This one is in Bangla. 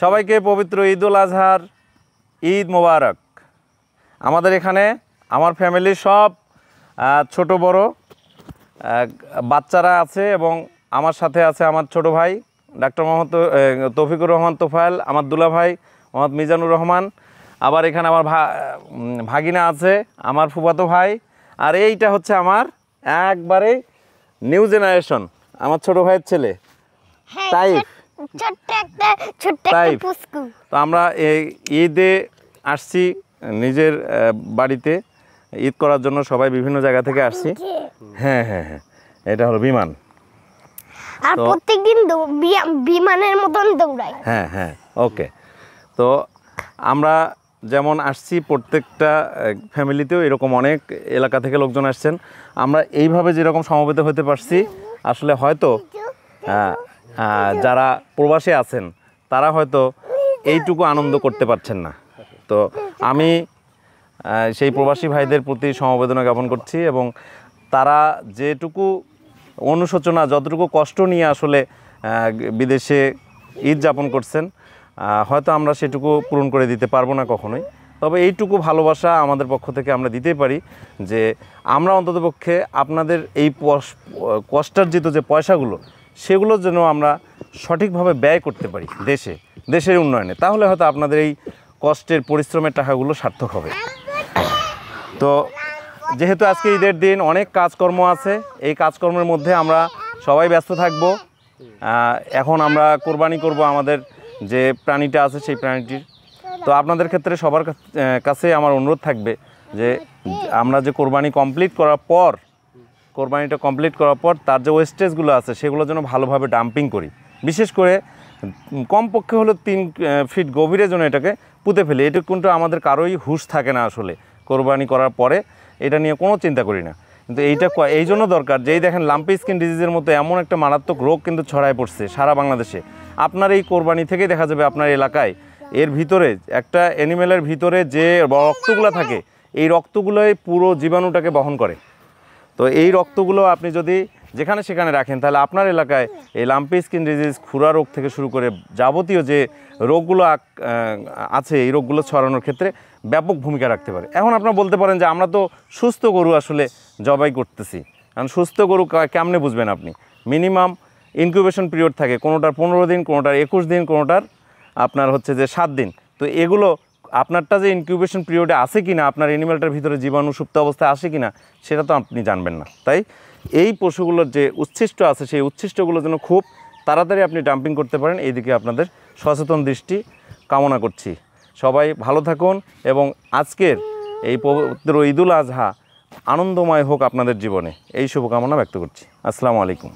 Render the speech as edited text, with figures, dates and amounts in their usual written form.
সবাইকে পবিত্র ঈদুল আজহার ঈদ মোবারক। আমাদের এখানে আমার ফ্যামিলির সব ছোট বড় বাচ্চারা আছে এবং আমার সাথে আছে আমার ছোট ভাই ডাক্তার মোহাম্মদ তৌফিকুর রহমান তোফায়েল, আমার দুলা ভাই মোহাম্মদ মিজানুর রহমান, আবার এখানে আমার ভাগিনা আছে, আমার ফুফাতো ভাই, আর এইটা হচ্ছে আমার একবারে নিউ জেনারেশন আমার ছোট ভাইয়ের ছেলে তাইফ। তো আমরা এই ঈদে আসছি নিজের বাড়িতে ঈদ করার জন্য, সবাই বিভিন্ন জায়গা থেকে আসছি। হ্যাঁ হ্যাঁ হ্যাঁ, এটা হলো বিমান, আর প্রত্যেকদিন বিমানের মতন দৌড়ায়। হ্যাঁ হ্যাঁ, ওকে। তো আমরা যেমন আসছি প্রত্যেকটা ফ্যামিলিতেও এরকম অনেক এলাকা থেকে লোকজন আসছেন। আমরা এইভাবে যেরকম সমবেত হতে পারছি, আসলে হয়তো যারা প্রবাসী আছেন তারা হয়তো এইটুকু আনন্দ করতে পারছেন না। তো আমি সেই প্রবাসী ভাইদের প্রতি সমবেদনা জ্ঞাপন করছি এবং তারা যেটুকু অনুশোচনা, যতটুকু কষ্ট নিয়ে আসলে বিদেশে ঈদ যাপন করছেন, হয়তো আমরা সেটুকু পূরণ করে দিতে পারবো না কখনোই। তবে এইটুকু ভালোবাসা আমাদের পক্ষ থেকে আমরা দিতেই পারি যে আমরা অন্ততপক্ষে আপনাদের এই কষ্টার্জিত যে পয়সাগুলো, সেগুলো যেন আমরা সঠিকভাবে ব্যয় করতে পারি দেশের উন্নয়নে, তাহলে হয়তো আপনাদের এই কষ্টের পরিশ্রমের টাকাগুলো সার্থক হবে। তো যেহেতু আজকে ঈদের দিন, অনেক কাজকর্ম আছে, এই কাজকর্মের মধ্যে আমরা সবাই ব্যস্ত থাকব। এখন আমরা কোরবানি করব আমাদের যে প্রাণীটা আছে সেই প্রাণীটির। তো আপনাদের ক্ষেত্রে সবার কাছে আমার অনুরোধ থাকবে যে আমরা যে কোরবানিটা কমপ্লিট করার পর তার যে ওয়েস্টেজগুলো আছে সেগুলো যেন ভালোভাবে ডাম্পিং করি। বিশেষ করে কমপক্ষে হলো 3 ফিট গভীরে যেন এটাকে পুঁতে ফেলি। এটা কিন্তু আমাদের কারোই হুঁশ থাকে না আসলে কোরবানি করার পরে, এটা নিয়ে কোনো চিন্তা করি না। কিন্তু এইটা এই জন্য দরকার, যেই দেখেন লাম্পি স্কিন ডিজিজের মতো এমন একটা মারাত্মক রোগ কিন্তু ছড়ায় পড়ছে সারা বাংলাদেশে। আপনার এই কোরবানি থেকেই দেখা যাবে আপনার এলাকায় এর ভিতরে একটা অ্যানিমেলের ভিতরে যে রক্তগুলো থাকে, এই রক্তগুলোই পুরো জীবাণুটাকে বহন করে। তো এই রক্তগুলো আপনি যদি যেখানে সেখানে রাখেন, তাহলে আপনার এলাকায় এই লাম্পি স্কিন ডিজিজ, খুরা রোগ থেকে শুরু করে যাবতীয় যে রোগগুলো আছে, এই রোগগুলো ছড়ানোর ক্ষেত্রে ব্যাপক ভূমিকা রাখতে পারে। এখন আপনারা বলতে পারেন যে আমরা তো সুস্থ গরু আসলে জবাই করতেছি, কারণ সুস্থ গরু কেমনে বুঝবেন আপনি? মিনিমাম ইনকিউবেশন পিরিয়ড থাকে, কোনোটার 15 দিন, কোনোটার 21 দিন, কোনোটার আপনার হচ্ছে যে 7 দিন। তো এগুলো আপনারটা যে ইনকিউবেশন পিরিয়ডে আছে কি না, আপনার অ্যানিমেলটার ভিতরে জীবাণু সুপ্ত অবস্থায় আসে কি না, সেটা তো আপনি জানবেন না। তাই এই পশুগুলোর যে উচ্ছিষ্ট আছে, সেই উচ্ছিষ্টগুলো যেন খুব তাড়াতাড়ি আপনি ডাম্পিং করতে পারেন, এইদিকে আপনাদের সচেতন দৃষ্টি কামনা করছি। সবাই ভালো থাকুন এবং আজকের এই পবিত্র ঈদুল আজহা আনন্দময় হোক আপনাদের জীবনে, এই শুভকামনা ব্যক্ত করছি। আসসালামু আলাইকুম।